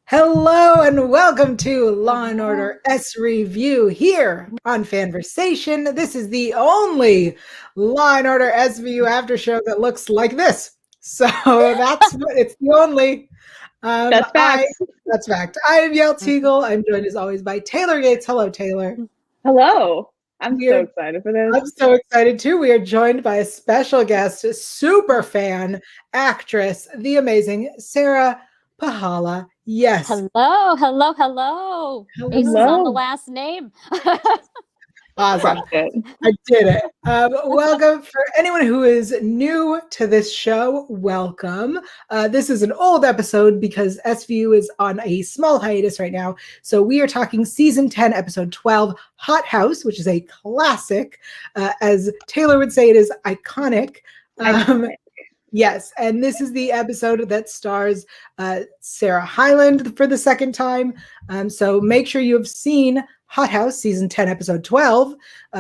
Hello and welcome to Law and Order SVU here on FANVERSATION. This is the only Law and Order SVU after show that looks like this. So it's the only. That's fact. That's fact. I am Yael Tygiel. I'm joined as always by Taylor Gates. Hello, Taylor. Hello. I'm so excited for this. I'm so excited too. We are joined by a special guest, super fan, actress, the amazing Sarah Puhala. Yes. Hello. Aces on the last name. Awesome. I did it. Welcome. For anyone who is new to this show, welcome. This is an old episode because SVU is on a small hiatus right now. So we are talking season 10, episode 12, Hothouse, which is a classic. As Taylor would say, it is iconic. Yes, and this is the episode that stars Sarah Hyland for the second time. So make sure you have seen Hothouse season 10, episode 12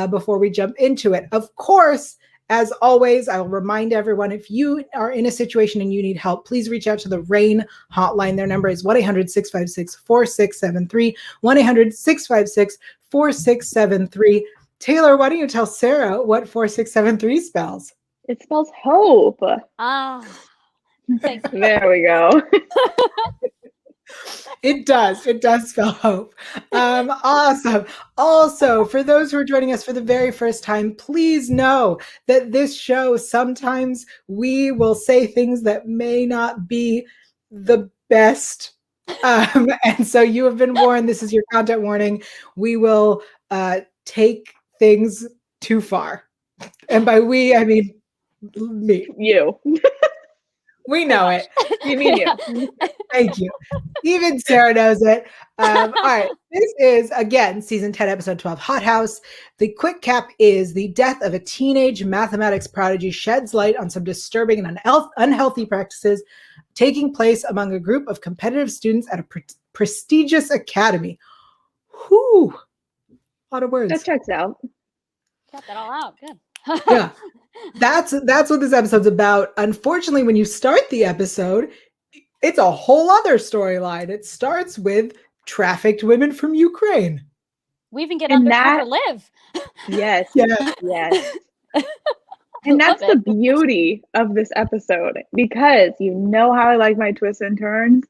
before we jump into it. Of course, as always, I'll remind everyone, if you are in a situation and you need help, please reach out to the RAINN Hotline. Their number is 1-800-656-4673, 1-800-656-4673. Taylor, why don't you tell Sarah what 4673 spells? It spells hope. Thank you. There we go. It does spell hope. Awesome. Also, for those who are joining us for the very first time, please know that this show, sometimes we will say things that may not be the best. And so you have been warned. This is your content warning. We will take things too far. And by we, I mean me. You. We know it. You mean you. Thank you. Even Sarah knows it. All right. This is, again, season 10, episode 12, Hothouse. The quick cap is the death of a teenage mathematics prodigy sheds light on some disturbing and unhealthy practices taking place among a group of competitive students at a prestigious academy. Whew. A lot of words. That checks out. Got that all out. Good. Yeah. That's what this episode's about. Unfortunately, when you start the episode, it's a whole other storyline. It starts with trafficked women from Ukraine. We even get undercover live. Yes. Yeah. Yes. And that's the beauty of this episode, because you know how I like my twists and turns.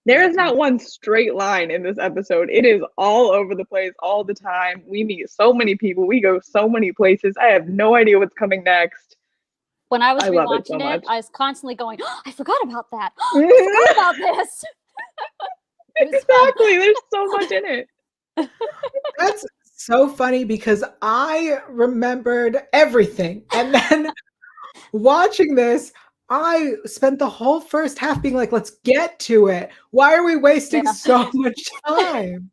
There is not one straight line in this episode. It is all over the place all the time. We meet so many people. We go so many places. I have no idea what's coming next. When I was rewatching it, I was constantly going, oh, I forgot about that. Oh, I forgot about this. Exactly. There's so much in it. That's so funny because I remembered everything. And then watching this, I spent the whole first half being like, let's get to it. Why are we wasting so much time?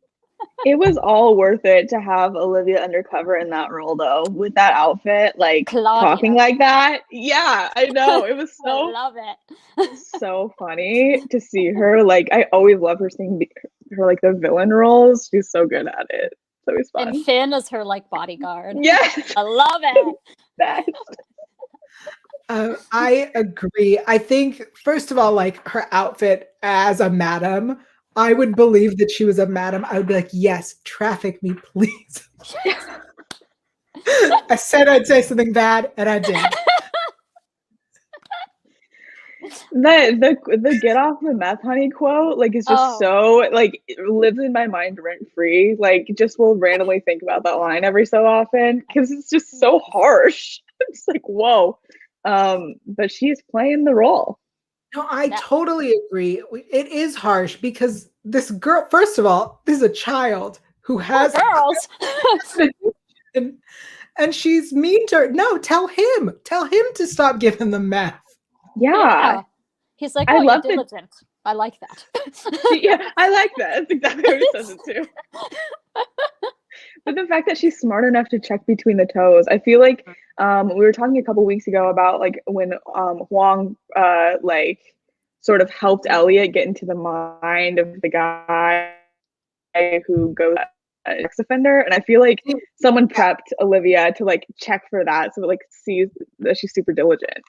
It was all worth it to have Olivia undercover in that role, though, with that outfit, like Claudia. Talking like that. Yeah, I know. It was so I love it. so funny to see her. Like, I always love her seeing her like the villain roles. She's so good at it. So it's fun. And Finn is her like bodyguard. Yes, I love it. Best. I agree. I think, first of all, like her outfit as a madam, I would believe that she was a madam. I would be like, yes, traffic me, please. I said I'd say something bad, and I did. The get off the meth honey quote, like, is just so, like, it lives in my mind rent free. Like, just will randomly think about that line every so often because it's just so harsh. It's like, whoa. But she's playing the role. No, I totally agree. It is harsh because this girl, first of all, this is a child who has girls. and she's mean to her. No, tell him to stop giving them meth. Yeah. He's like, I love you're diligent. I like that. Yeah, I like that. That's exactly what he says it too. But the fact that she's smart enough to check between the toes, I feel like we were talking a couple weeks ago about like when Huang like sort of helped Elliot get into the mind of the guy who goes an ex offender, and I feel like someone prepped Olivia to like check for that, so it like sees that she's super diligent.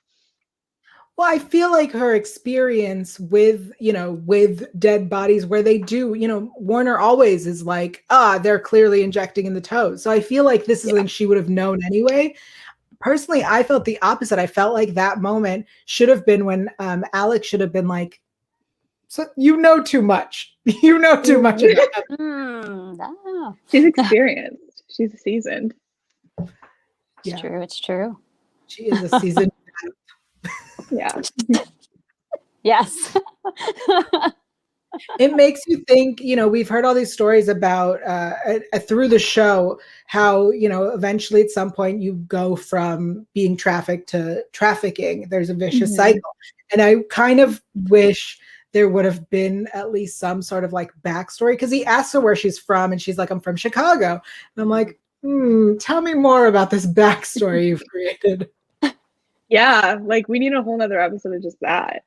Well, I feel like her experience with, with dead bodies where they do, Warner always is like, they're clearly injecting in the toes. So I feel like this is something she would have known anyway. Personally, I felt the opposite. I felt like that moment should have been when Alex should have been like, so you know too much. You know too much about She's experienced. She's seasoned. It's true. It's true. She is a seasoned. Yeah. Yes. It makes you think, we've heard all these stories about through the show, how, eventually at some point you go from being trafficked to trafficking. There's a vicious cycle. And I kind of wish there would have been at least some sort of like backstory, because he asks her where she's from and she's like, I'm from Chicago. And I'm like, tell me more about this backstory you've created. Yeah, like we need a whole nother episode of just that.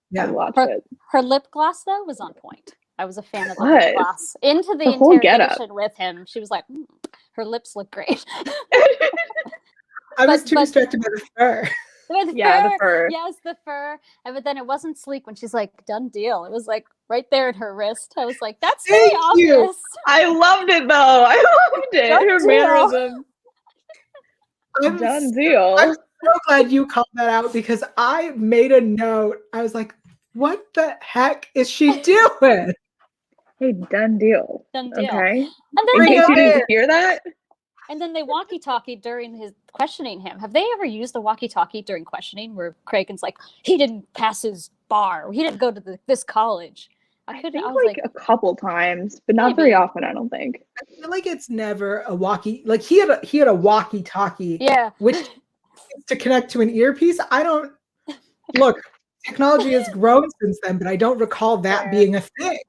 Yeah, watch it. Her lip gloss though was on point. I was a fan of the lip gloss. Into the whole interrogation with him, she was like, her lips look great. I was too distracted by the fur. The fur. Yes, the fur. But then it wasn't sleek when she's like, done deal. It was like right there in her wrist. I was like, that's very obvious. I loved it though. I loved it. Her mannerism. Done deal. I'm so glad you called that out, because I made a note. I was like, what the heck is she doing? Hey, done deal. Done deal. Okay. And then in case you didn't hear that. And then they walkie-talkie during his questioning him. Have they ever used a walkie-talkie during questioning where Kragen's like, he didn't pass his bar, he didn't go to this college? I was like a couple times, but not very often, I don't think. I feel like it's never a walkie. Like he had a walkie-talkie. Yeah. Which to connect to an earpiece. I don't look. Technology has grown since then, but I don't recall that being a thing.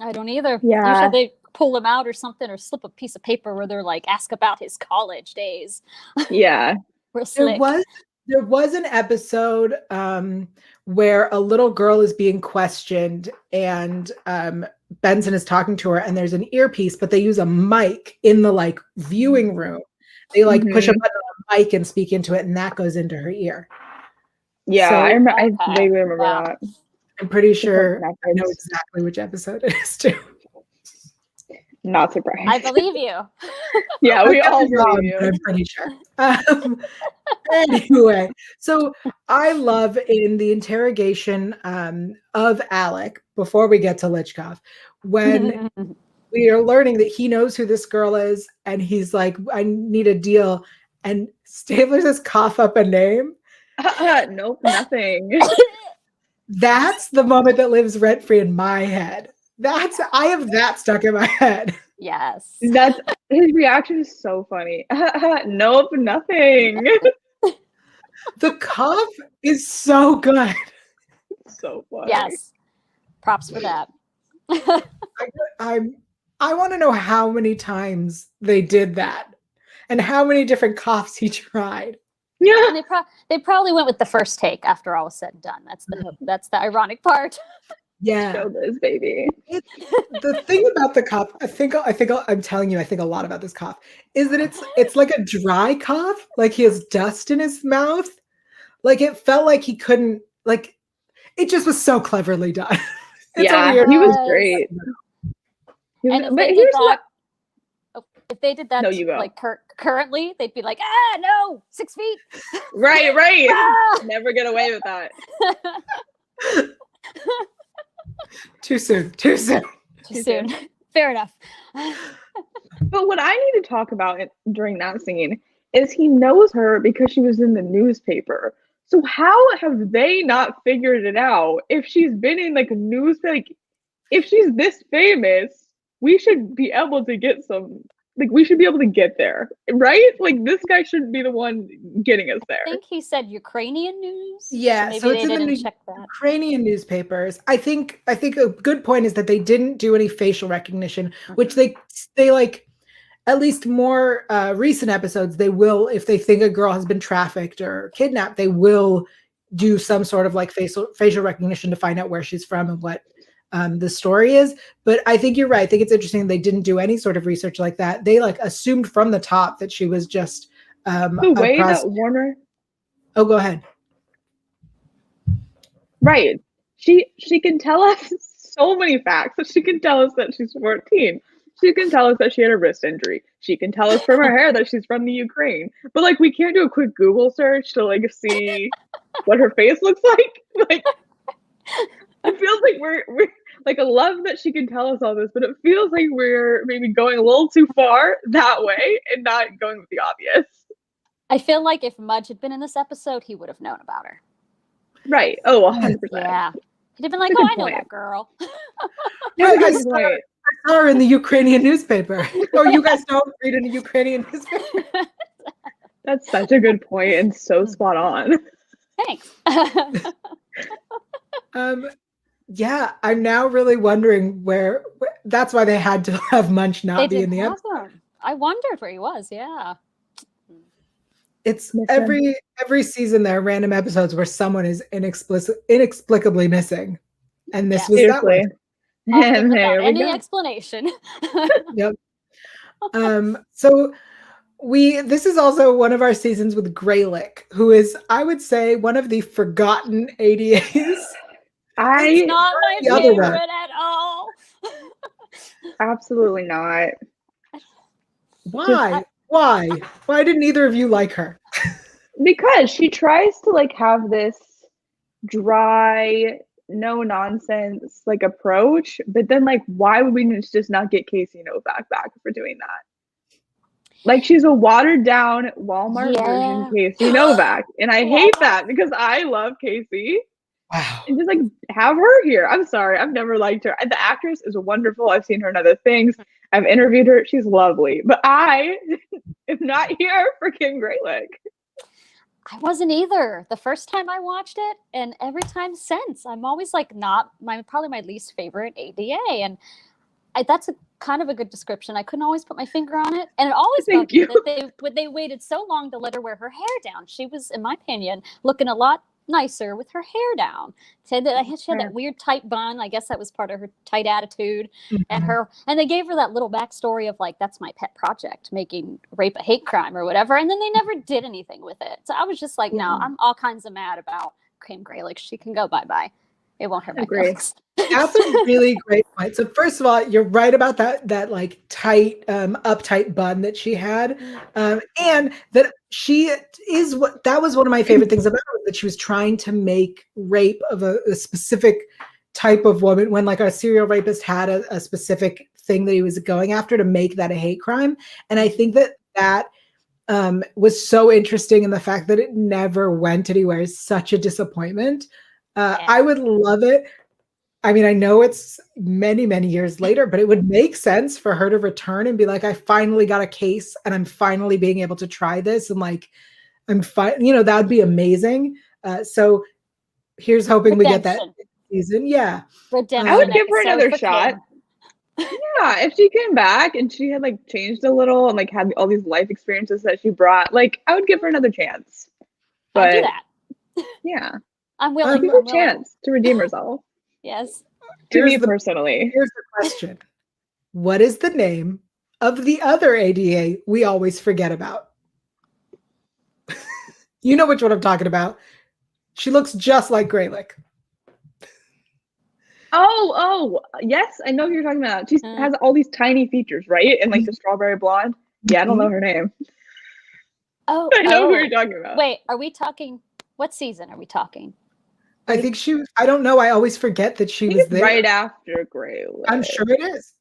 I don't either. Yeah. Usually they pull him out or something, or slip a piece of paper where they're like, ask about his college days. Yeah. There was an episode where a little girl is being questioned, and Benson is talking to her, and there's an earpiece, but they use a mic in the like viewing room. They like push a button on a mic and speak into it, and that goes into her ear. Yeah, So, I vaguely remember that. I'm pretty sure I know exactly which episode it is too. Not surprised. I believe you. Yeah, we all believe you. I'm pretty sure. Anyway, so I love in the interrogation of Alec, before we get to Lichkov, when we are learning that he knows who this girl is, and he's like, I need a deal. And Stabler says, cough up a name. Nope, nothing. That's the moment that lives rent-free in my head. I have that stuck in my head. Yes. His reaction is so funny. Nope, nothing. The cough is so good. So funny. Yes. Props for that. I want to know how many times they did that and how many different coughs he tried. Yeah. And they probably went with the first take after all was said and done. That's the ironic part. Yeah. Show this, baby. The thing about the cough, I'm telling you, I think a lot about this cough, is that it's like a dry cough, like he has dust in his mouth. Like it felt like he couldn't, like it just was so cleverly done. He was great. And if they did that, no, you go. like currently, they'd be like, no, 6 feet. Right. Never get away with that. Too soon. Fair enough. But what I need to talk about during that scene is he knows her because she was in the newspaper. So how have they not figured it out? If she's been in like a news, like if she's this famous, we should be able to get some. Like we should be able to get there, right? Like this guy shouldn't be the one getting us there. I think he said Ukrainian news. Yeah, so it's in the Ukrainian newspapers. I think a good point is that they didn't do any facial recognition, which they like. At least more recent episodes, they will, if they think a girl has been trafficked or kidnapped, they will do some sort of like facial recognition to find out where she's from and what the story is. But I think you're right. I think it's interesting they didn't do any sort of research like that. They like assumed from the top that she was just the way that Warner. Oh, go ahead. Right. She can tell us so many facts. She can tell us that she's 14. She can tell us that she had a wrist injury. She can tell us from her hair that she's from the Ukraine. But like we can't do a quick Google search to like see what her face looks like. Like it feels like we're like I love that she can tell us all this, but it feels like we're maybe going a little too far that way and not going with the obvious. I feel like if Mudge had been in this episode, he would have known about her. Right. Oh, 100%. Yeah. He'd have been like, That's a oh, good I know point. that girl. Yeah, That's a I good saw point. her in the Ukrainian newspaper. Or you guys don't read in a Ukrainian newspaper. That's such a good point and so spot on. Thanks. Yeah, I'm now really wondering where that's why they had to have Munch not be in the episode. I wondered where he was. Yeah. It's every season there are random episodes where someone is inexplicably missing. And this was that one. Often without any explanation. Yep. So this is also one of our seasons with Greylick, who is, I would say, one of the forgotten ADAs. It's not my favorite at all. Absolutely not. Why? Why didn't either of you like her? Because she tries to like have this dry, no nonsense like approach, but then like why would we just not get Casey Novak back for doing that? Like she's a watered down Walmart version Casey Novak, and I hate that because I love Casey. Wow. And just like have her here. I'm sorry, I've never liked her. The actress is wonderful. I've seen her in other things. I've interviewed her. She's lovely. But I am not here for Kim Greylick. I wasn't either. The first time I watched it, and every time since, I'm always like probably my least favorite ADA, and that's kind of a good description. I couldn't always put my finger on it, and it always bugged me that they waited so long to let her wear her hair down. She was, in my opinion, looking a lot nicer with her hair down. Said that she had that weird tight bun. I guess that was part of her tight attitude. Mm-hmm. And they gave her that little backstory of like, that's my pet project, making rape a hate crime or whatever. And then they never did anything with it. So I was just like, no, I'm all kinds of mad about Kim Greylick. She can go bye-bye. It won't hurt my feelings. That's a really great point. So first of all, you're right about that like tight, uptight bun that she had. And that she is that was one of my favorite things about her, that she was trying to make rape of a specific type of woman, when like a serial rapist had a specific thing that he was going after, to make that a hate crime. And I think that was so interesting, in the fact that it never went anywhere is such a disappointment. I would love it. I mean, I know it's many, many years later, but it would make sense for her to return and be like, I finally got a case and I'm finally being able to try this. And like, I'm fine. You know, that would be amazing. So here's hoping we get that season. Yeah. Redemption. I would give her another shot. Yeah. If she came back and she had like changed a little and like had all these life experiences that she brought, like I would give her another chance. But I'll do that. Yeah. I'm willing. Give her a chance to redeem herself. Yes. To me personally. Here's the question. What is the name of the other ADA we always forget about? You know which one I'm talking about. She looks just like Greylick. Oh, yes. I know who you're talking about. She has all these tiny features, right? And like the strawberry blonde. Yeah, I don't know her name. Oh, I know who you're talking about. Wait, are we talking? What season are we talking? I think I don't know. I always forget that she was there. Right after Greylick. I'm sure it is.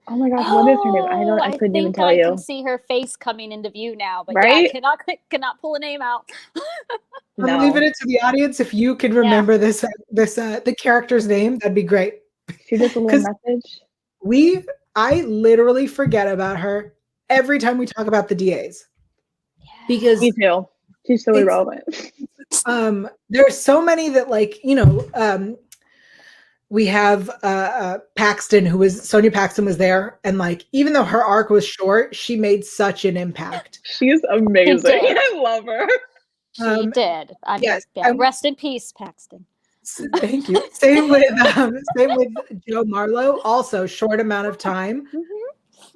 Oh my gosh, what is her name? I couldn't even tell you. I can see her face coming into view now, but right? yeah, I cannot pull a name out. I'm leaving it to the audience. If you can remember the character's name, that'd be great. She does a little message. I literally forget about her every time we talk about the DAs. Because me too. She's so irrelevant. There are so many that, like, you know, we have Paxton, Sonia Paxton was there, and like, even though her arc was short, she made such an impact. She's amazing. I love her. She did. Rest in peace, Paxton. Thank you. Same with Joe Marlowe. Also, short amount of time.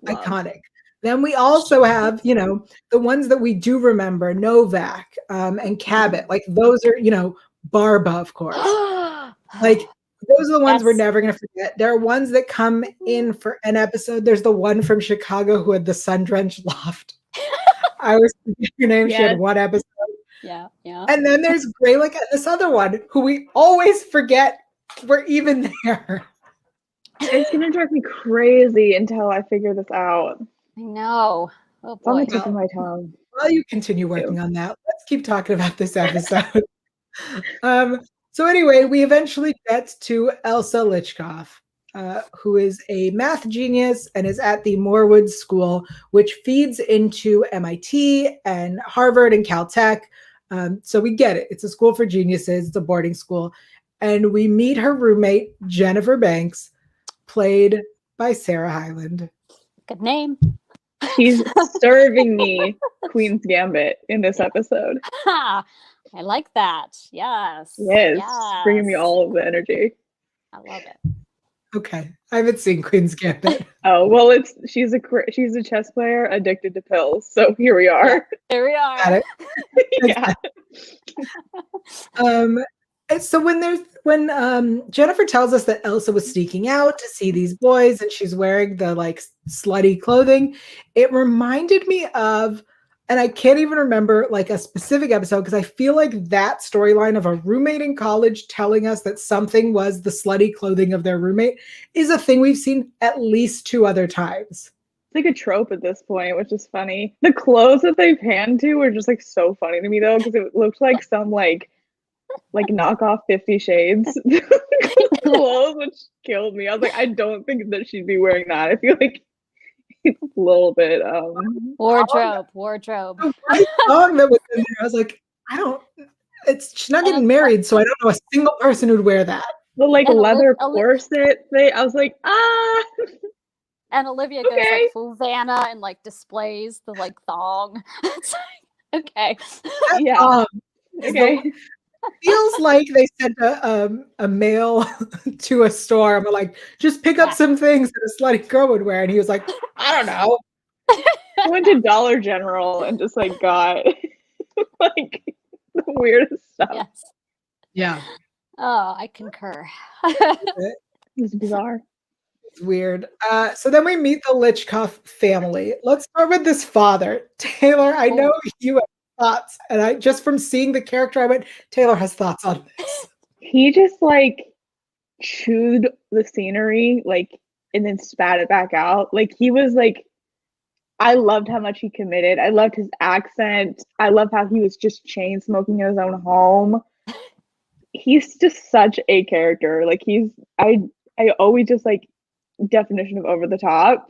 Iconic. Then we also have, you know, the ones that we do remember, Novak and Cabot. Like, those are, you know, Barba, of course. Like, those are the ones we're Yes. never going to forget. There are ones that come in for an episode. There's the one from Chicago who had the sun-drenched loft. I was thinking her name. She Yes. had one episode. Yeah. And then there's Greylick and this other one who we always forget were even there. It's gonna drive me crazy until I figure this out. I know. Oh It's on boy. the tip of my tongue. While you continue working on that, let's keep talking about this episode. So anyway, we eventually get to Elsa Lichkov, who is a math genius and is at the Morewood School, which feeds into MIT and Harvard and Caltech. So we get it. It's a school for geniuses. It's a boarding school. And we meet her roommate, Jennifer Banks, played by Sarah Hyland. Good name. She's serving me Queen's Gambit in this episode. Ha! I like that. Yes. Yes, bringing me Yes. all of the energy. I love it. Okay, I haven't seen Queen's Gambit. Oh well, she's a chess player addicted to pills. So here we are. There we are. Got it. Yeah. So when Jennifer tells us that Elsa was sneaking out to see these boys and she's wearing the like slutty clothing, it reminded me of, and I can't even remember like a specific episode because I feel like that storyline of a roommate in college telling us that something was the slutty clothing of their roommate is a thing we've seen at least 2 other times. It's like a trope at this point, which is funny. The clothes that they panned to were just like so funny to me though, because it looked like some like knockoff 50 Shades clothes, which killed me. I was like, I don't think that she'd be wearing that. I feel like it's a little bit Wardrobe. The right song that was in there, I was like, she's not getting married, so I don't know a single person who'd wear that. the like And leather corset thing. I was like, And Olivia goes Okay. like full Vanna and like displays the like thong. It's like, okay. yeah. Is Okay. feels like they sent a mail to a store and were like, just pick up some things that a slutty girl would wear. And he was like, I don't know. I went to Dollar General and just like got like the weirdest stuff. Yes. Yeah. Oh, I concur. It was bizarre. It's weird. So then we meet the Lichkov family. Let's start with this father. Taylor, I know you have thoughts. And I just from seeing the character, I went, Taylor has thoughts on this. He just like chewed the scenery like and then spat it back out. Like he was like, I loved how much he committed. I loved his accent. I love how he was just chain smoking in his own home. He's just such a character. Like I always just like definition of over the top.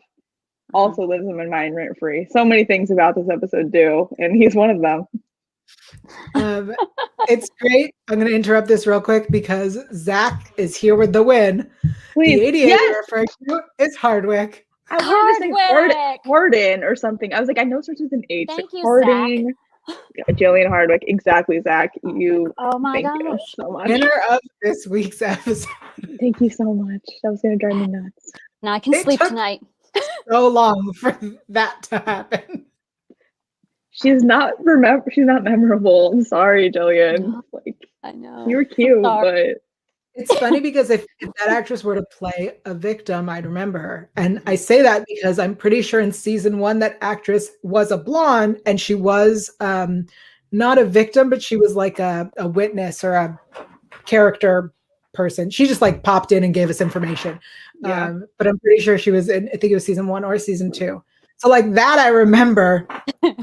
Also lives in my mind rent free. So many things about this episode do, and he's one of them. It's great. I'm going to interrupt this real quick because Zach is here with the win. Please, The 88 yes! you're referring to is Hardwick. I wanted to Hardwick! say Hardin or something. I was like, I know it starts with an H. Thank you, Harding. Jillian Hardwick. Exactly, Zach. You. Oh my Thank you gosh. so much. Winner of this week's episode. Thank you so much. That was gonna drive me nuts. Now I can It sleep took- tonight. So long for that to happen. She's not memorable. I'm sorry, Jillian. No. Like I know. you were cute, Sorry. but It's funny because if that actress were to play a victim, I'd remember her. And I say that because I'm pretty sure in season 1 that actress was a blonde and she was not a victim, but she was like a witness or a character person. She just like popped in and gave us information. Yeah. But I'm pretty sure she was in, I think it was season 1 or season 2. So like that I remember.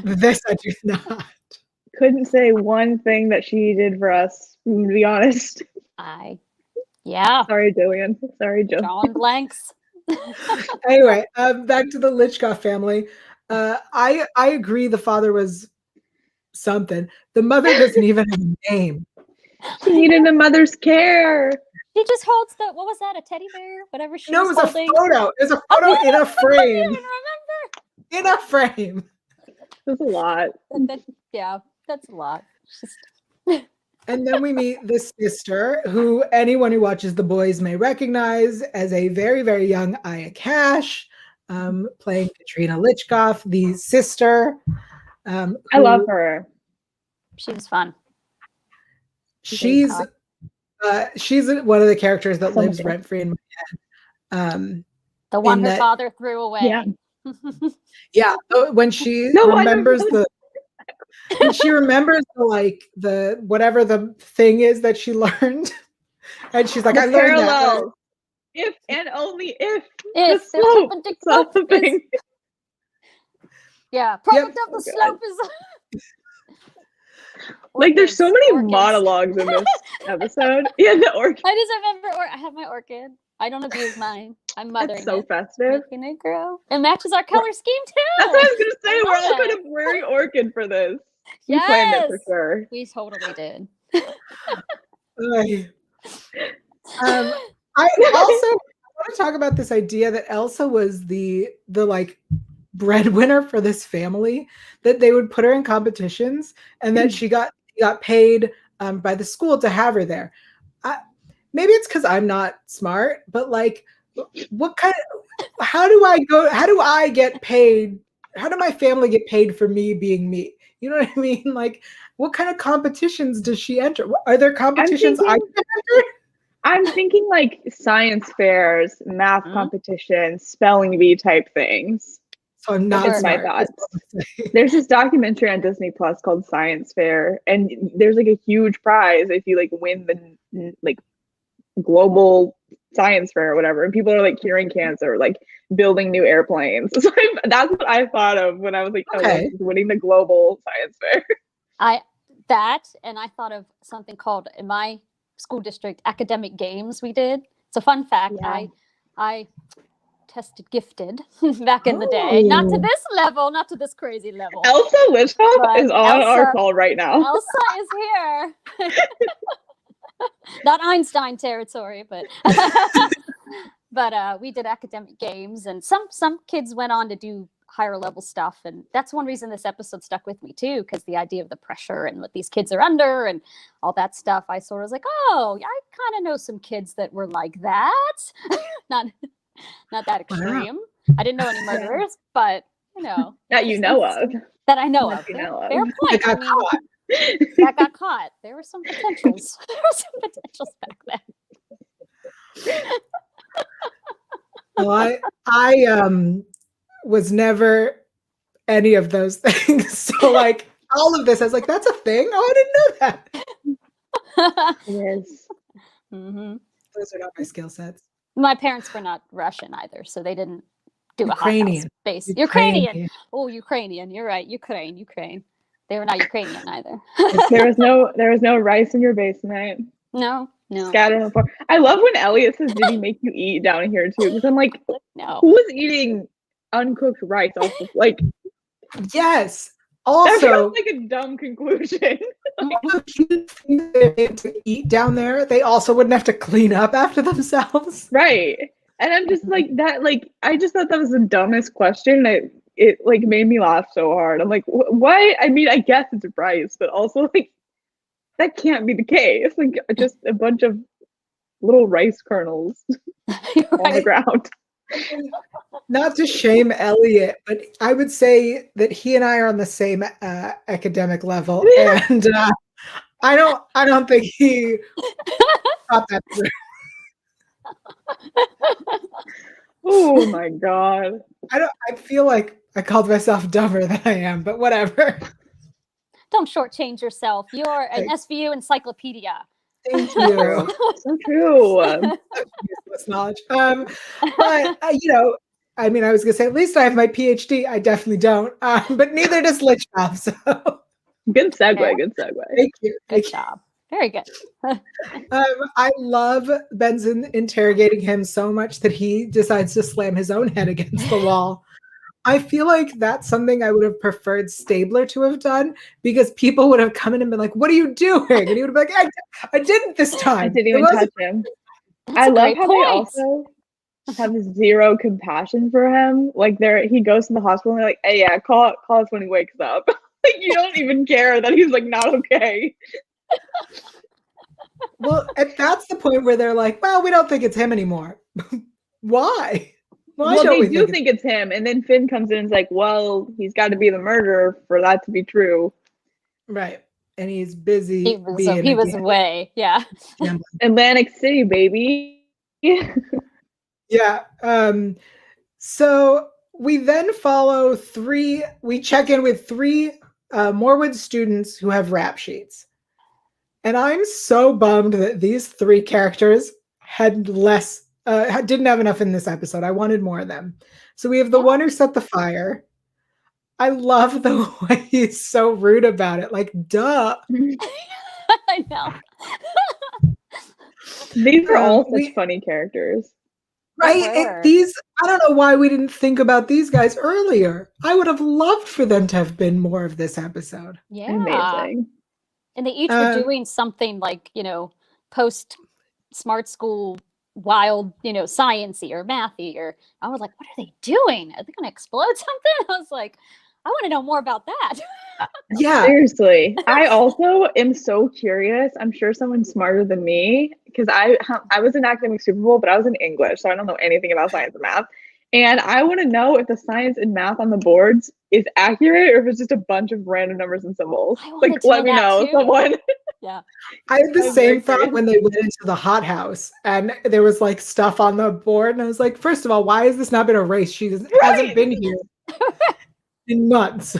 This I do not. couldn't say one thing that she did for us, to be honest. Yeah. Sorry, Jillian. Sorry, Jill. Drawing blanks. Anyway, back to the Lichkov family. I agree the father was something. The mother doesn't even have a name. She needed a mother's care. She just holds what was that, a teddy bear? Whatever she No, it was was a holding. photo. It was a photo in a I frame. don't even In a frame. That's a lot. remember. Yeah, that's a lot. Just And then we meet the sister, who anyone who watches The Boys may recognize as a very, very young Aya Cash, playing Katrina Lichkov, the sister. I love her. she was fun. she's one of the characters that lives Something. rent free in my head. The one her that- father threw away. Yeah. Yeah, when she No, remembers when she remembers the whatever the thing is that she learned, and she's like, The I learned that. parallels. If and only if If the slope perpendicular something. Yeah, product of the so slope is Like there's so many Orchids. monologues in this episode. Yeah, the orchid. I just remember, I have my orchid. I don't abuse mine. I'm mothering That's so it, festive. making it grow. It matches our color scheme too. That's what I was gonna say. We're all love kind it. of wearing orchid for this. We planned it for Yes, sure. we totally did. I also want to talk about this idea that Elsa was the like breadwinner for this family, that they would put her in competitions and that she got paid by the school to have her there. Maybe it's because I'm not smart, but like, how do I get paid? How do my family get paid for me being me? You know what I mean? Like, what kind of competitions does she enter? Are there competitions I can enter? I'm thinking like science fairs, math competitions, spelling bee type things. So I'm not That's my smart. thoughts. There's this documentary on Disney Plus called Science Fair, and there's like a huge prize if you like win the like global science fair or whatever, and people are like curing cancer, like building new airplanes. So that's what I thought of when I was like, Okay. winning the global science fair. And I thought of something called, in my school district, academic games we did. It's a fun fact. Yeah. I tested gifted back in the day. Not to this level, not to this crazy level. Elsa Lichkov But is on our call right now. Elsa is here. Not Einstein territory, but we did academic games, and some kids went on to do higher level stuff, and that's one reason this episode stuck with me too, because the idea of the pressure and what these kids are under and all that stuff, I sort of was like, oh, I kind of know some kids that were like that. not that extreme. I didn't know any murderers, but That you know of. that I know of. You know of. Fair point. That got caught. There were some potentials. There were some potentials back then. Well, I was never any of those things. So like all of this, I was like, that's a thing? Oh, I didn't know that. Yes. Mm-hmm. Those are not my skill sets. My parents were not Russian either, so they didn't do Ukrainian. a hothouse base. Ukrainian. Oh, Ukrainian. You're right. Ukraine. They were not Ukrainian either. There was no rice in your basement. No. Scattered on the floor. I love when Elliot says, "Did he make you eat down here too?" Because I'm like, No. who is eating uncooked rice off the like? Yes. That Also, feels like a dumb conclusion. to eat down there, they also wouldn't have to clean up after themselves. Right. And I'm just like that. Like I just thought that was the dumbest question. It like made me laugh so hard. I'm like, why? I mean, I guess it's rice, but also like that can't be the case. Like just a bunch of little rice kernels on the ground. Not to shame Elliot, but I would say that he and I are on the same academic level, and I don't think he thought that through. Oh my god. I feel like I called myself dumber than I am, but whatever. Don't shortchange yourself. You're an SVU encyclopedia. Thank you. So true. Useless knowledge. But I mean, I was gonna say at least I have my PhD. I definitely don't. But neither does Lichkov. So Good segue. Yeah. Good segue. thank you. Good job. Very good. I love Benson interrogating him so much that he decides to slam his own head against the wall. I feel like that's something I would have preferred Stabler to have done, because people would have come in and been like, "What are you doing?" And he would have been like, I didn't this time. I didn't even touch him. That's I a love great how point. they also have zero compassion for him. Like he goes to the hospital and they're like, "Hey, yeah, call us when he wakes up." Like you don't even care that he's like not okay. Well, and that's the point where they're like, "Well, we don't think it's him anymore." Why? Why Well, don't they we do think it's him, and then Finn comes in and is like, "Well, he's got to be the murderer for that to be true." Right. and he's busy He was away. Yeah. Atlantic City, baby. Yeah. So we then follow we check in with three Morewood students who have rap sheets. And I'm so bummed that these three characters had less, didn't have enough in this episode. I wanted more of them. So we have the one who set the fire. I love the way he's so rude about it. Like, duh. I know. These are all such funny characters. Right? I don't know why we didn't think about these guys earlier. I would have loved for them to have been more of this episode. Yeah. Amazing. And they each were doing something like, post smart school, wild, sciencey or mathy, or I was like, what are they doing? Are they going to explode something? I was like, I want to know more about that. Yeah. Seriously. I also am so curious. I'm sure someone smarter than me, because I was in academic Super Bowl, but I was in English, so I don't know anything about science and math. And I want to know if the science and math on the boards is accurate or if it's just a bunch of random numbers and symbols. Like, let me know, someone. Yeah. I had the same thought when they went into the hothouse and there was like stuff on the board. And I was like, first of all, why has this not been erased? She hasn't been here in months.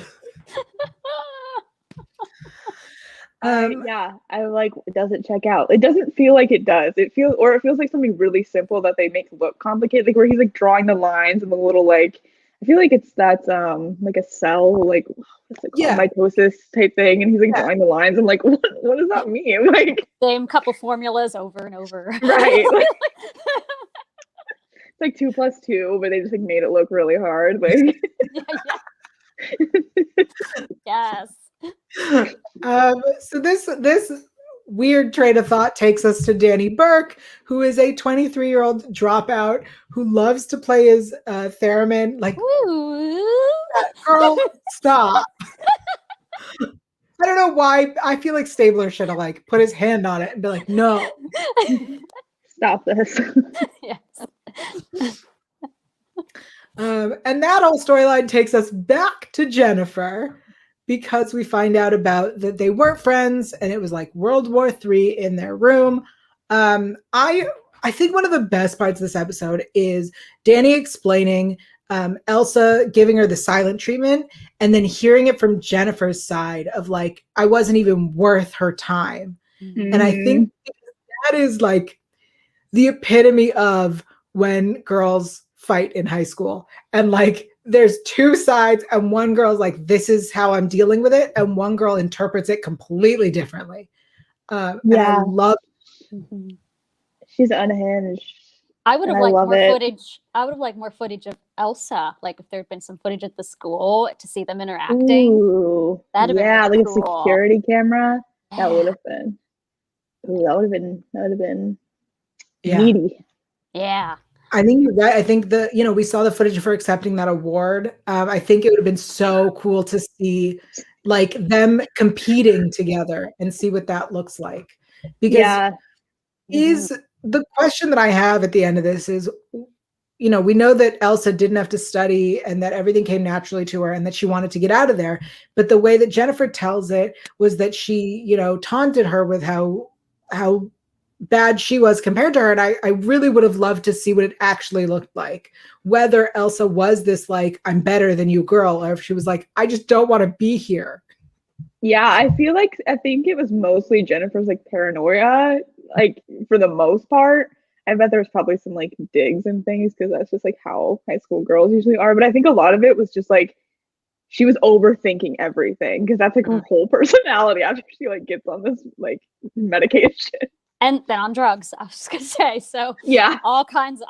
Yeah, I like it doesn't check out. It doesn't feel like it does. It feels like something really simple that they make look complicated, like where he's like drawing the lines and the little like. I feel like that's like a cell, like what's it called, mitosis type thing, and he's like drawing the lines. I'm like, what does that mean? Like same couple formulas over and over. Right. Like, it's like 2 + 2, but they just like made it look really hard. Like Yes. So this weird train of thought takes us to Danny Burke, who is a 23-year-old dropout who loves to play his theremin. Like, girl, stop. I don't know why. I feel like Stabler should have like put his hand on it and be like, no. Stop this. Yes. And that whole storyline takes us back to Jennifer, because we find out about that they weren't friends and it was like World War III in their room. I think one of the best parts of this episode is Danny explaining Elsa giving her the silent treatment and then hearing it from Jennifer's side of like, I wasn't even worth her time. Mm-hmm. And I think that is like the epitome of when girls fight in high school. And like, there's two sides and one girl's like, this is how I'm dealing with it. And one girl interprets it completely differently. And I love She's unhinged. I would have liked more footage. I would have liked more footage of Elsa. Like if there'd been some footage at the school to see them interacting. Ooh, that'd have been like cool. A security camera. That would have been. Ooh, that would have been needy. Yeah. I think you're right. I think we saw the footage of her accepting that award. I think it would have been so cool to see like them competing together and see what that looks like. Because the question that I have at the end of this is, we know that Elsa didn't have to study and that everything came naturally to her and that she wanted to get out of there. But the way that Jennifer tells it was that she, taunted her with how bad she was compared to her. And I really would have loved to see what it actually looked like. Whether Elsa was this like, I'm better than you girl, or if she was like, I just don't want to be here. Yeah, I think it was mostly Jennifer's like paranoia, like for the most part. I bet there's probably some like digs and things because that's just like how high school girls usually are. But I think a lot of it was just like she was overthinking everything because that's like her whole personality after she like gets on this like medication. And then on drugs, I was just gonna say. So yeah, all kinds of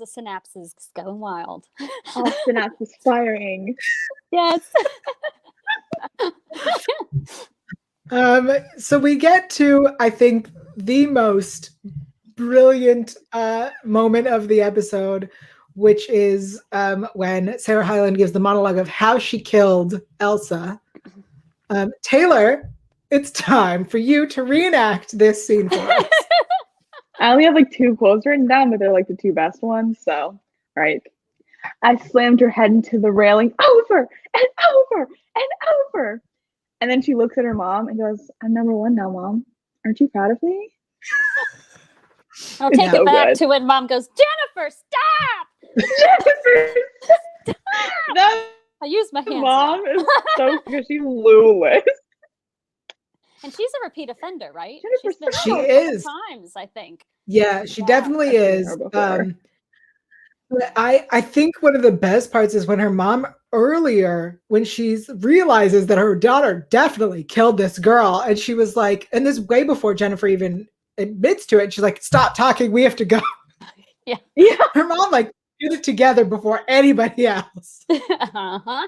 synapses going wild. All synapses firing. Yes. So we get to, I think, the most brilliant moment of the episode, which is when Sarah Hyland gives the monologue of how she killed Elsa. Taylor, it's time for you to reenact this scene for us. I only have like 2 quotes written down, but they're like the 2 best ones. So, all right. I slammed her head into the railing over and over and over. And then she looks at her mom and goes, "I'm number one now, Mom. Aren't you proud of me?" I'll take so it back good. to when Mom goes, "Jennifer, stop!" That I use my hands. mom now. is so because she's clueless. And she's a repeat offender, right? Jennifer, She's been She out a couple is. times, I think. Yeah, she Yeah. definitely I've seen is. her before. But I think one of the best parts is when her mom earlier, when she realizes that her daughter definitely killed this girl, and she was like, and this way before Jennifer even admits to it, she's like, "Stop talking, we have to go." Yeah. Her mom like did it together before anybody else. Uh-huh.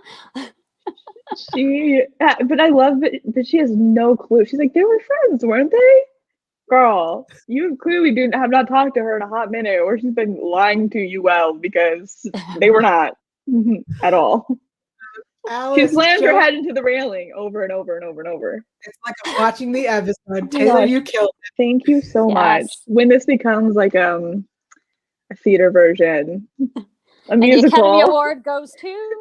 But I love that she has no clue. She's like, they were friends, weren't they? Girl, you clearly have not talked to her in a hot minute, or she's been lying to you well, because they were not at all. She Alice slammed her Jones- head into the railing over and over and over and over. It's like I'm watching the episode. my Taylor, gosh. you killed it. Thank you so Yes. much. When this becomes like a theater version, a And the musical, Academy Award goes to.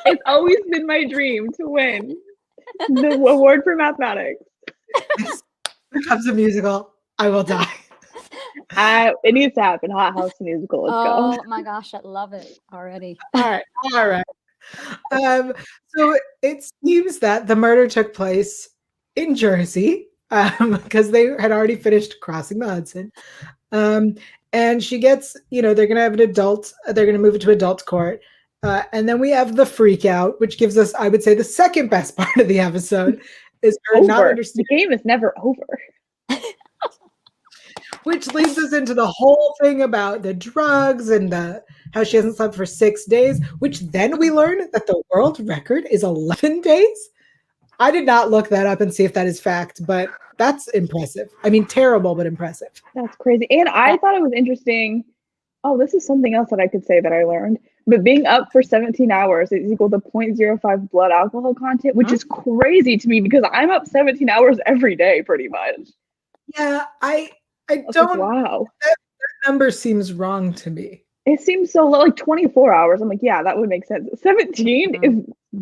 it's always been my dream to win the award for mathematics. Becomes a musical, I will die. It needs to happen. Hothouse musical. Let's go. Oh my gosh, I love it already. All right. So it seems that the murder took place in Jersey because they had already finished crossing the Hudson. And she gets, they're going to have they're going to move it to adult court. And then we have the freak out, which gives us, I would say, the second best part of the episode is her not The understanding. game is never over. Which leads us into the whole thing about the drugs and how she hasn't slept for 6 days, which then we learn that the world record is 11 days. I did not look that up and see if that is fact, but that's impressive. I mean, terrible, but impressive. That's crazy. And I thought it was interesting. Oh, this is something else that I could say that I learned. But being up for 17 hours is equal to 0.05 blood alcohol content, which is crazy to me because I'm up 17 hours every day, pretty much. Yeah, I was don't. like, wow. That number seems wrong to me. It seems so low, like 24 hours. I'm like, yeah, that would make sense. 17 is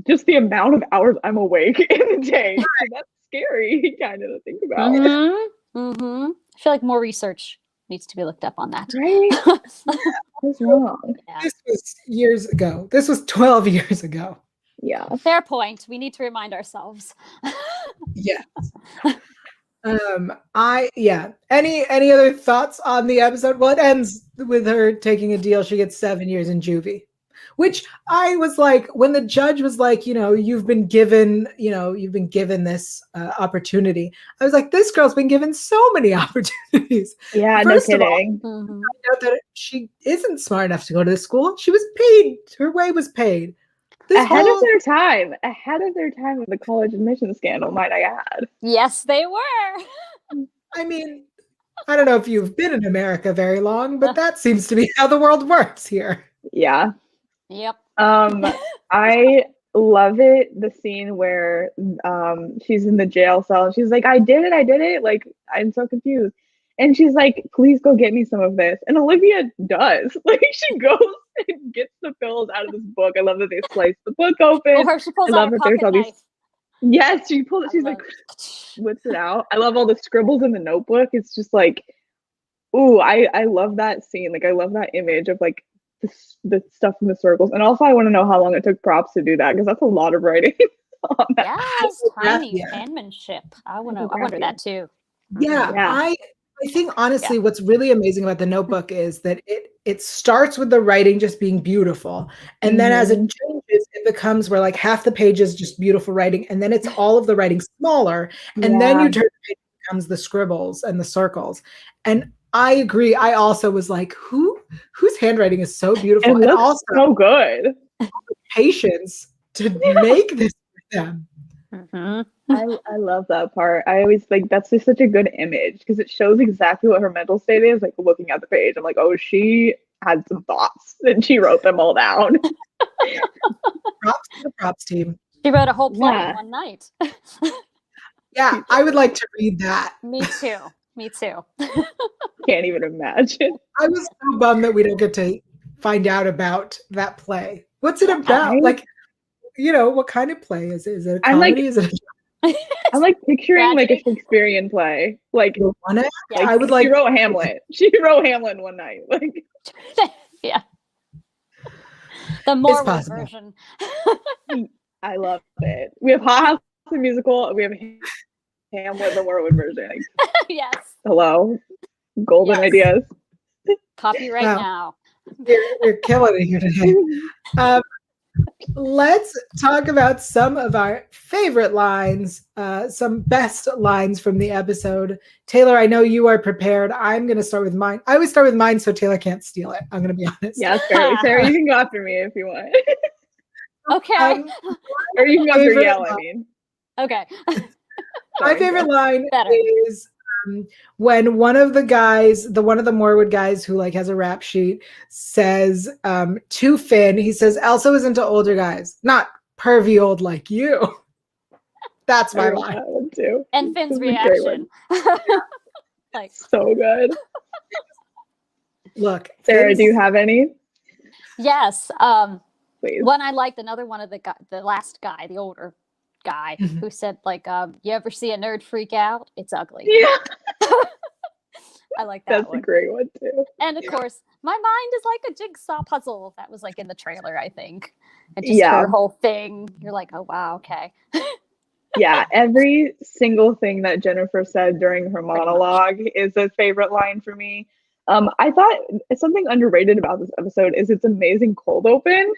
just the amount of hours I'm awake in a day. So that's scary, kind of to think about. I feel like more research needs to be looked up on that. Right? What's wrong? Yeah. This was years ago. This was 12 years ago. Yeah. Fair point. We need to remind ourselves. Yes. Any other thoughts on the episode? Well, it ends with her taking a deal. She gets 7 years in juvie, which I was like, when the judge was like, you've been given this opportunity. I was like, this girl's been given so many opportunities. Yeah, First no of all, kidding. I know that she isn't smart enough to go to the school. She was paid. Her way was paid. Ahead of their time of the college admission scandal, might I add. Yes, they were. I mean, I don't know if you've been in America very long, but that seems to be how the world works here. Yeah. Yep. I love it. The scene where she's in the jail cell and she's like, I did it. Like, I'm so confused. And she's like, please go get me some of this. And Olivia does. Like, she goes and gets the pills out of this book. I love that they slice the book open. She pulls I love out a that there's pocket all knife. these. Yes, she pulls it. She's like, whips it out. I love all the scribbles in the notebook. It's just like, ooh, I love that scene. Like, I love that image of like the stuff in the circles. And also, I want to know how long it took props to do that because that's a lot of writing. On that. Yes, tiny Yeah. penmanship. I wonder that too. Yeah. I think honestly, what's really amazing about the Notebook is that it starts with the writing just being beautiful, and then as it changes, it becomes where like half the page is just beautiful writing, and then it's all of the writing smaller, and then you turn the page, it becomes the scribbles and the circles. And I agree. I also was like, whose handwriting is so beautiful, and also so good. Patience to make this for them. I love that part. I always think that's just such a good image because it shows exactly what her mental state is. Like looking at the page, I'm like, oh, she had some thoughts and she wrote them all down. Props to the props team. She wrote a whole play in one night. Yeah, I would like to read that. Me too. Can't even imagine. I was so bummed that we don't get to find out about that play. What's it about? Like, what kind of play is it? Is it a I'm like- comedy? Is it a I'm like picturing like a Tragedy. Shakespearean play. Like, one? Yeah. I would like. she wrote Hamlet. She wrote Hamlet one night. Like, Yeah. The Morwood possible. version. I love it. We have Hothouse the musical. We have Hamlet the Morwood version. Like, Yes. hello, golden Yes. ideas. Copyright Wow. now. You're killing it here today. Let's talk about some of our favorite lines, some best lines from the episode. Taylor, I know you are prepared. I'm going to start with mine. I always start with mine so Taylor can't steal it. I'm going to be honest. Yeah, Sarah, you can go after me if you want. Okay. Or you can go after favorite Yael, I line. mean. Okay. My Sorry, favorite line Better. is when one of the guys, one of the Morwood guys who like has a rap sheet, says to Finn, he says, Elsa was into older guys, not pervy old like you. That's my I wrote line. that one too. And Finn's This is a great reaction. Like, So good. Look, Sarah, Finn's- do you have any? yes. Please. One I liked, another one of the last guy, the older guy, Mhm. who said, like, you ever see a nerd freak out? It's ugly. Yeah, I like that that's one. a great one too. And of course, my mind is like a jigsaw puzzle. That was like in the trailer, I think. And just Yeah. her whole thing. You're like, oh wow, okay. Yeah, every single thing that Jennifer said during her monologue is a favorite line for me. I thought something underrated about this episode is its amazing cold open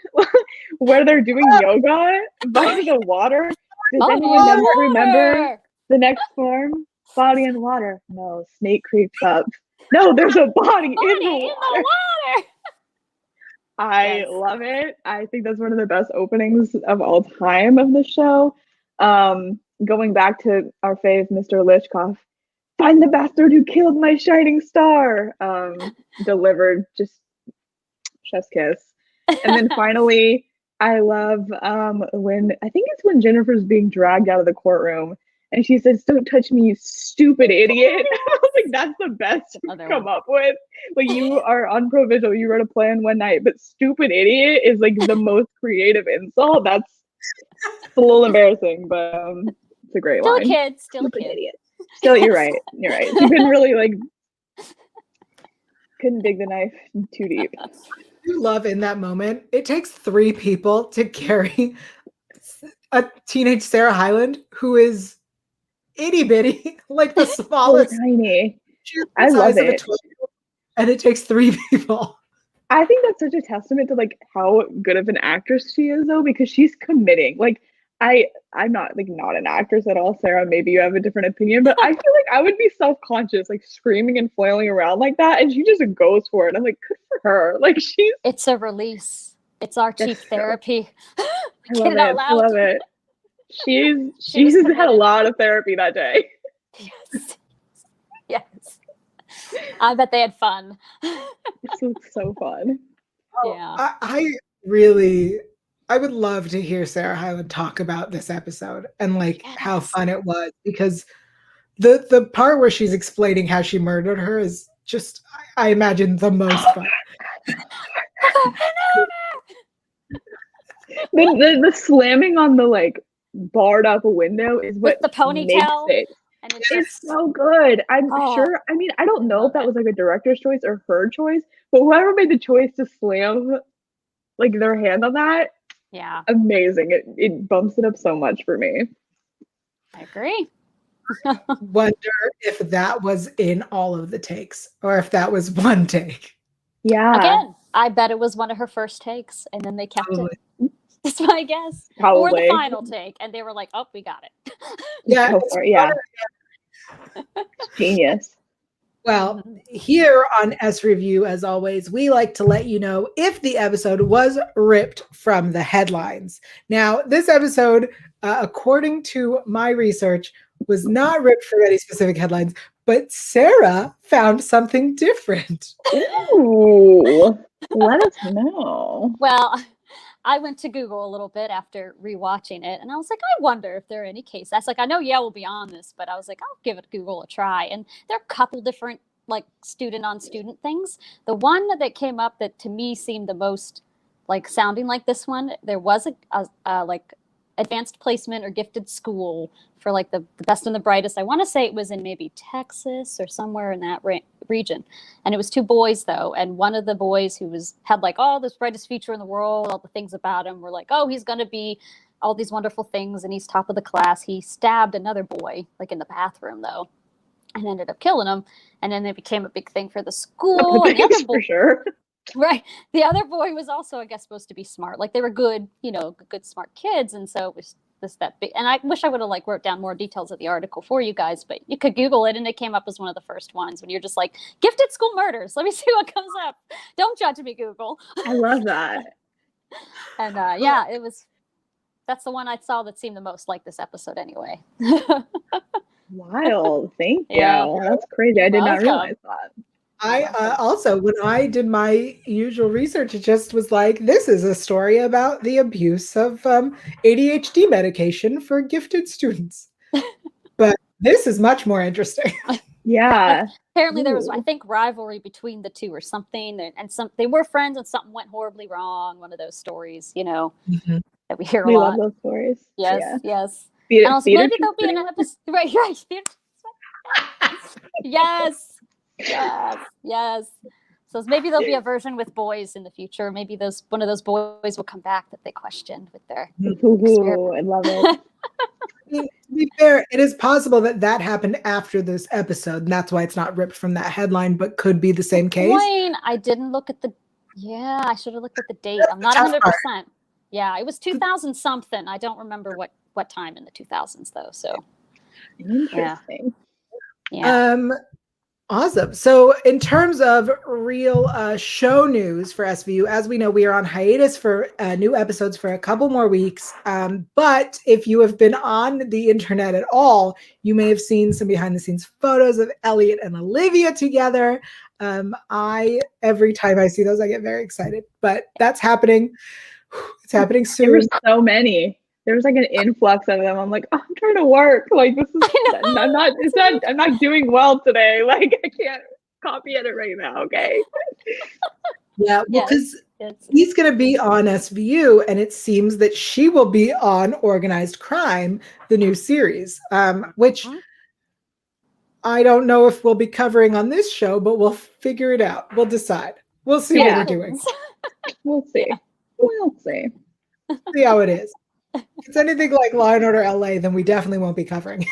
where they're doing yoga by the water. Does Oh, anyone water! remember the next form? Body in water. No, snake creeps up. No, there's a body in Body the in the water. water. I Yes. love it. I think that's one of the best openings of all time of the show. Going back to our fave, Mr. Lichkov, find the bastard who killed my shining star. Delivered just chef's kiss. And then finally, I love when I think it's when Jennifer's being dragged out of the courtroom and she says, "Don't touch me, you stupid idiot." I was like, that's the best you Another come one. up with. Like, you are on provisional, you wrote a plan one night, but stupid idiot is like the most creative insult. That's a little embarrassing, but it's a great Still a line. kid. Still a Stupid kid. idiot. Still, you're right. You're right. She couldn't really couldn't dig the knife too deep. You love in that moment. It takes 3 people to carry a teenage Sarah Hyland who is itty bitty, like the So smallest. tiny. She's the I love size of a it. 12-year-old, and it takes 3 people. I think that's such a testament to like how good of an actress she is, though, because she's committing. Like, I'm not an actress at all, Sarah. Maybe you have a different opinion, but I feel like I would be self-conscious, like screaming and flailing around like that, and she just goes for it. I'm like, good for her. Like, she's. It's a release. It's our That's cheap true. therapy. I Get love it out it. I loud. love it. She was She's had a committed. lot of therapy that day. Yes. Yes. I bet they had fun. This looks so fun. Yeah. I would love to hear Sarah Hyland talk about this episode and like how Yes. fun it was, because the part where she's explaining how she murdered her is just, I imagine, the most fun. The slamming on the like barred up window is what With the ponytail. makes it. And It's so good. I'm Oh, sure. I mean, I don't know love if that it. was like a director's choice or her choice, but whoever made the choice to slam like their hand on that, yeah, amazing. It bumps it up so much for me. I agree. Wonder if that was in all of the takes or if that was one take. Yeah, Again, I bet it was one of her first takes, and then they kept Probably. it. That's my guess. Or probably. the final take, and they were like, "Oh, we got it." Yeah, Go for it. Yeah, genius. Well, here on S Review, as always, we like to let you know if the episode was ripped from the headlines. Now, this episode, according to my research, was not ripped from any specific headlines, but Sarah found something different. Ooh, let us know. Well, I went to Google a little bit after rewatching it, and I was like, I wonder if there are any cases. I was like, I know Yael will be on this, but I was like, I'll give it Google a try. And there are a couple different like student on student things. The one that came up that to me seemed the most like sounding like this one. There was a like advanced placement or gifted school for like the best and the brightest. I want to say it was in maybe Texas or somewhere in that region. And it was 2 boys though. And one of the boys who had like all this brightest future in the world, all the things about him were like, oh, he's going to be all these wonderful things. And he's top of the class. He stabbed another boy, like in the bathroom though, and ended up killing him. And then it became a big thing for the school. And the other boy, for sure. Right. The other boy was also, I guess, supposed to be smart. Like they were good, good, smart kids. And so it was that big. And I wish I would have like wrote down more details of the article for you guys, but you could Google it and it came up as one of the first ones when you're just like, gifted school murders. Let me see what comes up. Don't judge me, Google. I love that. And that's the one I saw that seemed the most like this episode anyway. Wild. Thank you. Yeah. That's crazy. I did not realize that. I also, when I did my usual research, it just was like, this is a story about the abuse of ADHD medication for gifted students. But this is much more interesting. Yeah. Apparently there was, I think, rivalry between the two or something. And they were friends and something went horribly wrong. One of those stories, Mm-hmm. that we hear a We lot. love those stories. Yes, Yeah. yes. Theater, And also, maybe there'll be an episode. Right. Yes. Yes. So maybe there'll be a version with boys in the future. Maybe one of those boys will come back that they questioned with their. Ooh, I love it. To be fair, it is possible that happened after this episode, and that's why it's not ripped from that headline, but could be the same case. Wayne, I didn't look at I should have looked at the date. I'm not 100%. Yeah, it was 2000 something. I don't remember what time in the 2000s though. So interesting. Yeah. Awesome. So in terms of real show news for SVU, as we know, we are on hiatus for new episodes for a couple more weeks. But if you have been on the internet at all, you may have seen some behind the scenes photos of Elliot and Olivia together. Every time I see those, I get very excited, but that's happening. It's happening soon. There were so many. There was like an influx of them. I'm like, oh, I'm trying to work. Like this is, I'm not doing well today. Like I can't copy edit right now. Okay. Yeah, because he's going to be on SVU, and it seems that she will be on Organized Crime, the new series, which I don't know if we'll be covering on this show, but we'll figure it out. We'll decide. We'll see what we're doing. We'll see. We'll see. See how it is. If it's anything like Law and Order LA, then we definitely won't be covering it.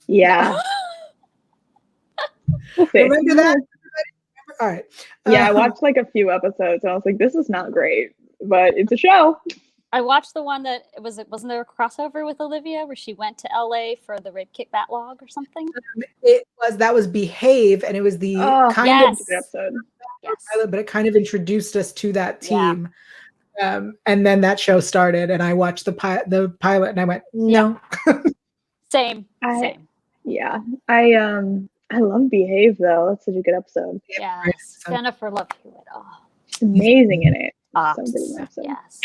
Yeah. We'll see. Remember that? All right. Yeah, I watched like a few episodes and I was like, this is not great, but it's a show. I watched the one wasn't there a crossover with Olivia where she went to LA for the rape kit backlog or something? That was Behave, and it was the kind of episode. Yes. But it kind of introduced us to that team. Yeah. And then that show started, and I watched the pilot, and I went, no. Same. Yeah. I love Behave though. That's such a good episode. Yes. Jennifer Love Hewitt. Oh. Amazing in it. Yes.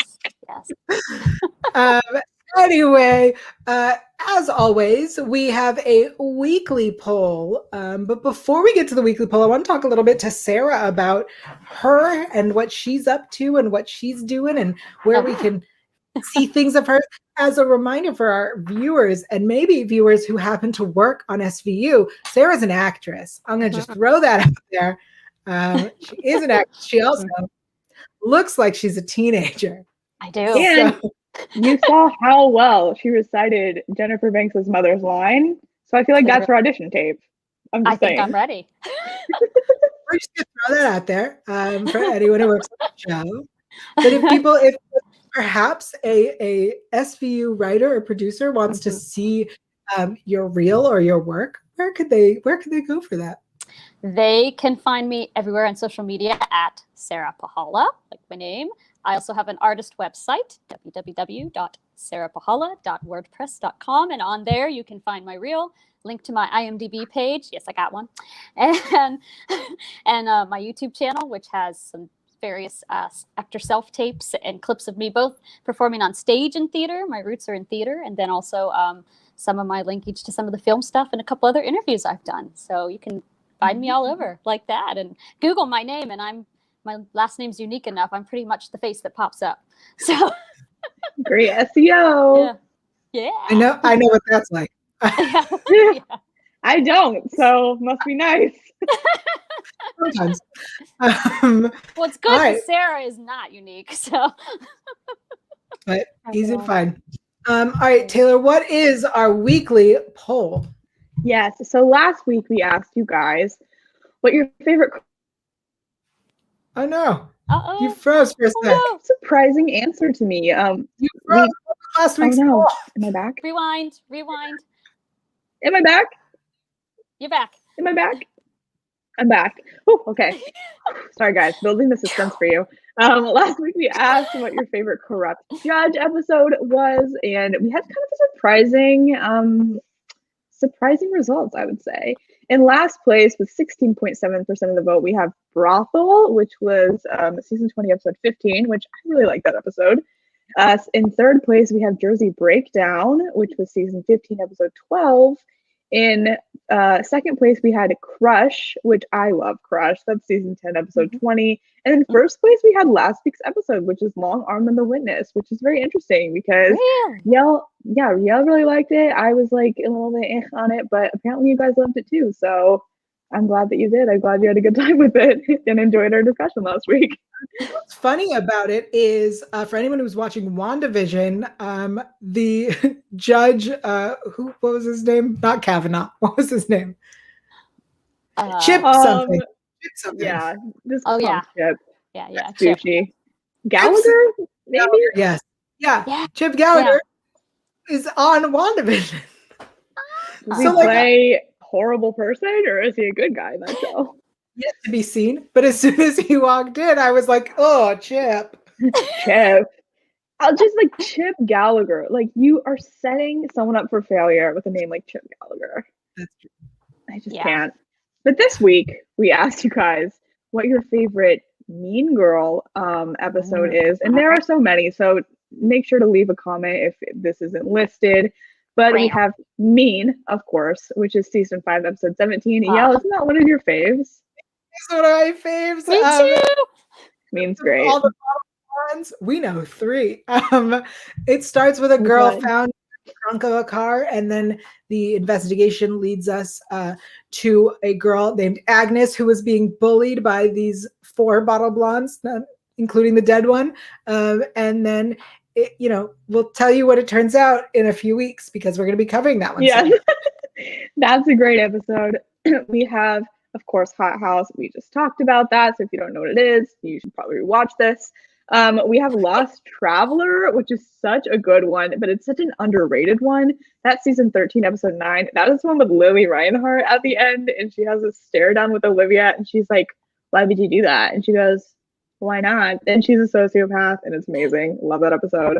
Anyway, as always, we have a weekly poll. But before we get to the weekly poll, I want to talk a little bit to Sarah about her and what she's up to and what she's doing and where we can see things of her. As a reminder for our viewers and maybe viewers who happen to work on SVU, Sarah's an actress. I'm going to just throw that out there. She is an actress. She also looks like she's a teenager. I do. And you saw how well she recited Jennifer Banks' mother's line. So I feel like that's her audition tape. I think I'm ready. We're just going to throw that out there for anyone who works on the show. But if perhaps a SVU writer or producer wants to see your reel or your work, where could they go for that? They can find me everywhere on social media at Sarah Puhala, like my name. I also have an artist website, www.sarahpuhala.wordpress.com. And on there, you can find my reel, link to my IMDb page. Yes, I got one. And my YouTube channel, which has some various actor self-tapes and clips of me both performing on stage in theater. My roots are in theater. And then also some of my linkage to some of the film stuff and a couple other interviews I've done. So you can find me all over like that and Google my name and I'm my last name's unique enough. I'm pretty much the face that pops up. So Great SEO. yeah. I know what that's like. Yeah. Yeah. I don't, so must be nice. Sometimes. Well, it's good All right. because Sarah is not unique. So But easy to find. All right, Taylor, what is our weekly poll? Yes. So last week we asked you guys what your favorite Oh no. Uh-oh. You froze for a sec. no. surprising answer to me. You froze last Oh week's no. poll. Am I back? Rewind. Am I back? You're back. Am I back? I'm back. Oh, okay. Sorry, guys. Building the suspense for you. Last week we asked what your favorite corrupt judge episode was, and we had kind of a surprising results, I would say. In last place, with 16.7% of the vote, we have Brothel, which was season 20, episode 15, which I really like that episode. In third place, we have Jersey Breakdown, which was season 15, episode 12. In second place, we had Crush, which I love Crush. That's season 10, episode 20. And in first place, we had last week's episode, which is Long Arm and the Witness, which is very interesting because Yael really liked it. I was like a little bit on it, but apparently you guys loved it too. So I'm glad that you did. I'm glad you had a good time with it and enjoyed our discussion last week. What's funny about it is, for anyone who's watching WandaVision, the judge, what was his name? Not Kavanaugh. What was his name? Chip something. Chip something. Yeah. Chip. Yeah. Chip. Sushi. Gallagher? Maybe? Yes. Yeah. Chip Gallagher is on WandaVision. Does he play a horrible person, or is he a good guy in that show? Yet to be seen. But as soon as he walked in, I was like, oh, Chip. Chip. I'll just like Chip Gallagher. Like, you are setting someone up for failure with a name like Chip Gallagher. That's true. I just can't. But this week, we asked you guys what your favorite Mean Girl episode is. And there are so many. So make sure to leave a comment if this isn't listed. But we have Mean, of course, which is season 5, episode 17. Yael, isn't that one of your faves? It's one of my faves. Me too. Mean's great. All the ones, we know 3. It starts with a girl found in the trunk of a car, and then the investigation leads us to a girl named Agnes who was being bullied by these 4 bottle blondes, including the dead one. And then we'll tell you what it turns out in a few weeks because we're going to be covering that one. Yeah, that's a great episode. We have, of course, Hothouse. We just talked about that. So if you don't know what it is, you should probably watch this. We have Lost Traveler, which is such a good one, but it's such an underrated one. That's season 13, episode 9. That is one with Lily Reinhart at the end, and she has a stare down with Olivia, and she's like, "Why would you do that?" And she goes, "Why not?" And she's a sociopath, and it's amazing. Love that episode.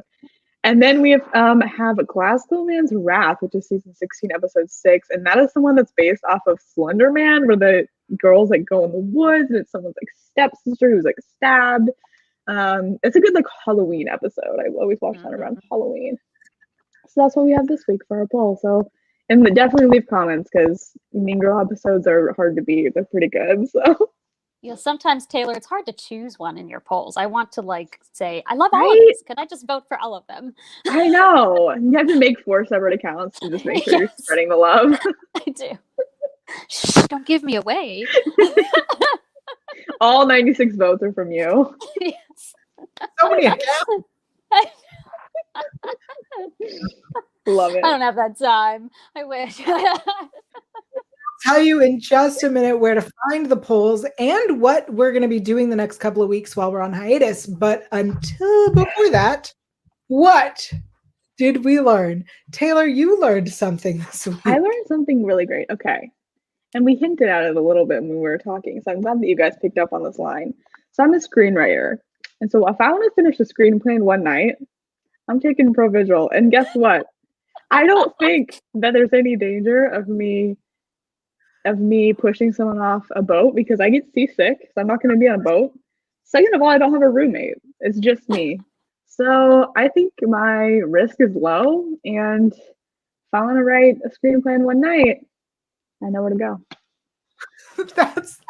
And then we have Glasgow Man's Wrath, which is season 16, episode 6, and that is the one that's based off of Slender Man, where the girls like go in the woods, and it's someone's like stepsister who's like stabbed. It's a good like Halloween episode. I always watch that around Halloween. So that's what we have this week for our poll. So, and definitely leave comments because Mean Girl episodes are hard to beat. They're pretty good. So. Sometimes, Taylor, it's hard to choose one in your polls. I want to say, I love all of these. Can I just vote for all of them? I know. You have to make 4 separate accounts to just make sure you're spreading the love. I do. Shh, don't give me away. All 96 votes are from you. Yes. So many accounts. Love it. I don't have that time. I wish. Tell you in just a minute where to find the polls and what we're going to be doing the next couple of weeks while we're on hiatus. But before that, what did we learn? Taylor, you learned something this week. I learned something really great. Okay. And we hinted at it a little bit when we were talking. So I'm glad that you guys picked up on this line. So I'm a screenwriter. And so if I want to finish a screenplay in one night, I'm taking Provigil. And guess what? I don't think that there's any danger of me pushing someone off a boat because I get seasick, so I'm not going to be on a boat. Second of all, I don't have a roommate. It's just me. So I think my risk is low, and if I want to write a screenplay in one night, I know where to go.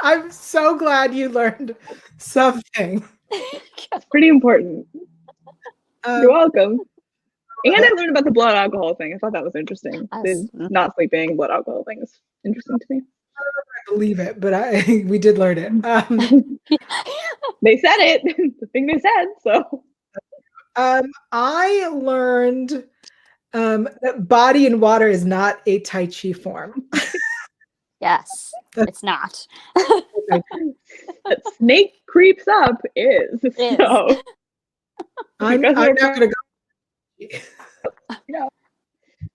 I'm so glad you learned something. It's pretty important. You're welcome. And I learned about the blood alcohol thing. I thought that was interesting. The not sleeping, blood alcohol thing is interesting to me. I believe it, but we did learn it. They said it. The thing they said. So I learned that body in water is not a Tai Chi form. Yes, it's not. That snake creeps up is. So I'm not gonna go. Yeah.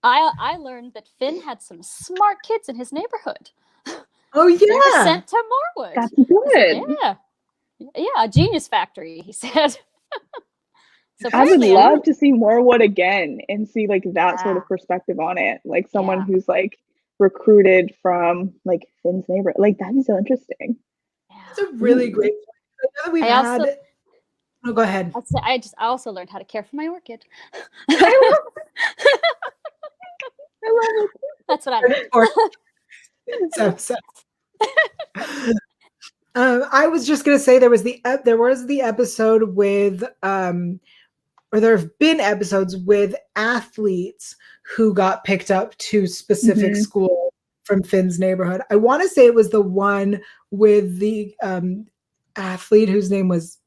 I learned that Finn had some smart kids in his neighborhood. Oh They were yeah, sent to Morwood. That's good. Yeah, a genius factory, he said. So I would apparently love to see Morwood again and see like that sort Yeah. of perspective on it. Like someone Yeah. who's like recruited from like Finn's neighbor. Like that'd be so interesting. it's a really great point. I know that we've had. Oh, go ahead. I also learned how to care for my orchid. I love it. That's what I learned. I was just gonna say there was the episode with or there have been episodes with athletes who got picked up to specific school from Finn's neighborhood. I want to say it was the one with the athlete whose name was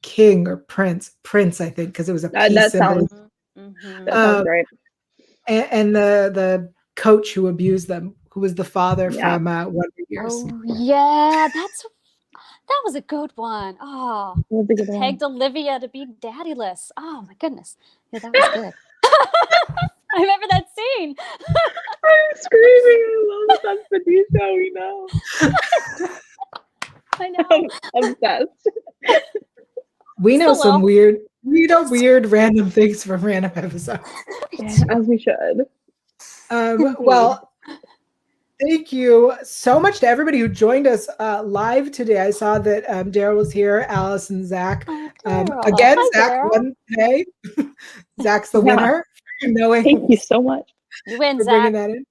King or Prince, I think, because it was a peace that symbol. sounds right. And the coach who abused them, who was the father from Wonder Years. Oh yeah, that was a good one. Oh, tagged Olivia to be daddyless. Oh my goodness, yeah, that was good. I remember that scene. I'm screaming. I love that Benito. We know. I know. I'm obsessed. We know some weird random things from random episodes. As we should. Well, thank you so much to everybody who joined us live today. I saw that Daryl was here, Alice and Zach. Again, Hi, Zach Daryl. won today. Zach's the winner. Thank you so much. You win, for Zach. bringing that in.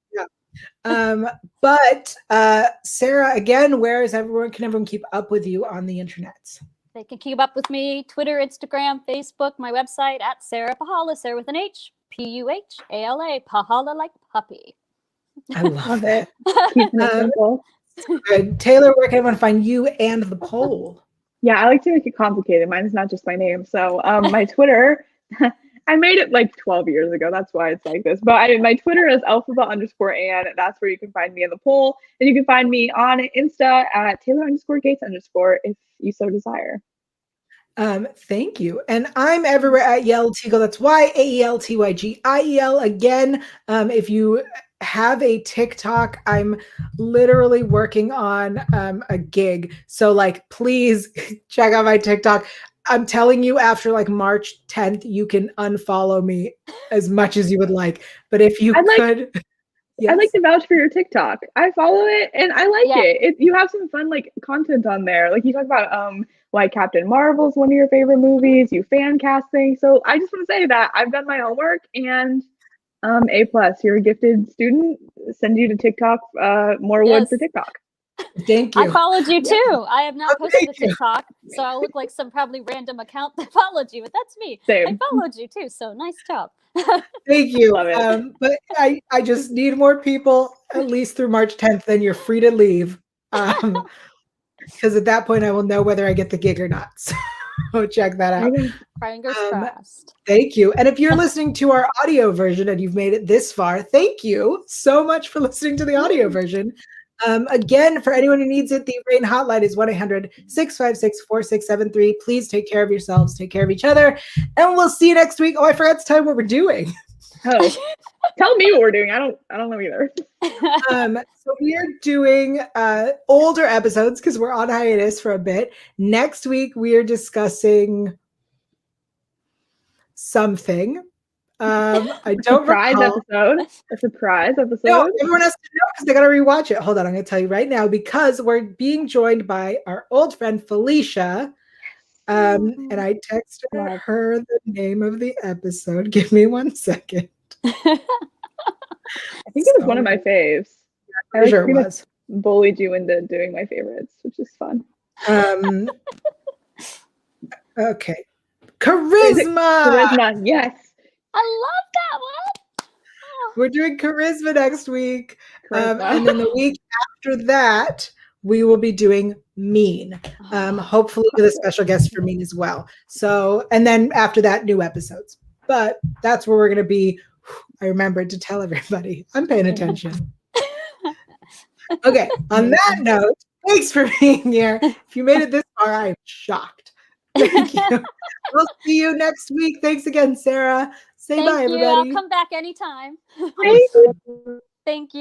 But Sarah, again, where can everyone keep up with you on the internet? They can keep up with me, Twitter, Instagram, Facebook, my website at Sarah Puhala, Sarah with an H, Puhala, Puhala like puppy. I love it. Keeping it simple. Good. Taylor, where can everyone find you and the poll? Yeah, I like to make it complicated. Mine is not just my name. So my Twitter, I made it like 12 years ago. That's why it's like this. But my Twitter is alphabet_Ann. That's where you can find me in the poll. And you can find me on Insta at Taylor_Gates_ if you so desire. Thank you. And I'm everywhere at Yael Tygiel. That's YAELTYGIEL. Again, if you have a TikTok, I'm literally working on a gig. So like, please check out my TikTok. I'm telling you, after like March 10th, you can unfollow me as much as you would like. But if you could, yes. I'd like to vouch for your TikTok. I follow it and I like it. You have some fun like content on there. Like you talk about why Captain Marvel's one of your favorite movies. You fan casting. So I just want to say that I've done my homework and A+. You're a gifted student. Send you to TikTok. More wood for TikTok. Thank you. I followed you too. I have not posted a TikTok, so I look like some probably random account that followed you, but that's me. Same. I followed you too, so nice job. Thank you. Love it. But I just need more people, at least through March 10th, then you're free to leave. Because at that point, I will know whether I get the gig or not. So check that out. Fingers crossed. Thank you. And if you're listening to our audio version and you've made it this far, thank you so much for listening to the audio version. Again, for anyone who needs it, the RAINN Hotline is 1-800-656-4673. Please take care of yourselves, take care of each other, and we'll see you next week. Oh, I forgot to tell you what we're doing. Oh, tell me what we're doing. I don't know either. So we are doing older episodes because we're on hiatus for a bit. Next week we are discussing something. I don't recall. A surprise episode. No, everyone has to know because they got to rewatch it. Hold on, I'm going to tell you right now because we're being joined by our old friend Felicia. And I texted her the name of the episode. Give me 1 second. I think it was one of my faves. I'm sure it was. bullied you into doing my favorites, which is fun. Okay. Charisma. Charisma, yes. I love that one. Oh. We're doing charisma next week. Charisma. And then the week after that, we will be doing mean. Hopefully with a special guest for mean as well. So, and then after that, new episodes. But that's where we're going to be. I remembered to tell everybody. I'm paying attention. Okay. On that note, thanks for being here. If you made it this far, I'm shocked. Thank you. We'll see you next week. Thanks again, Sarah. Say bye, everybody. I'll come back anytime. Thank you. Thank you.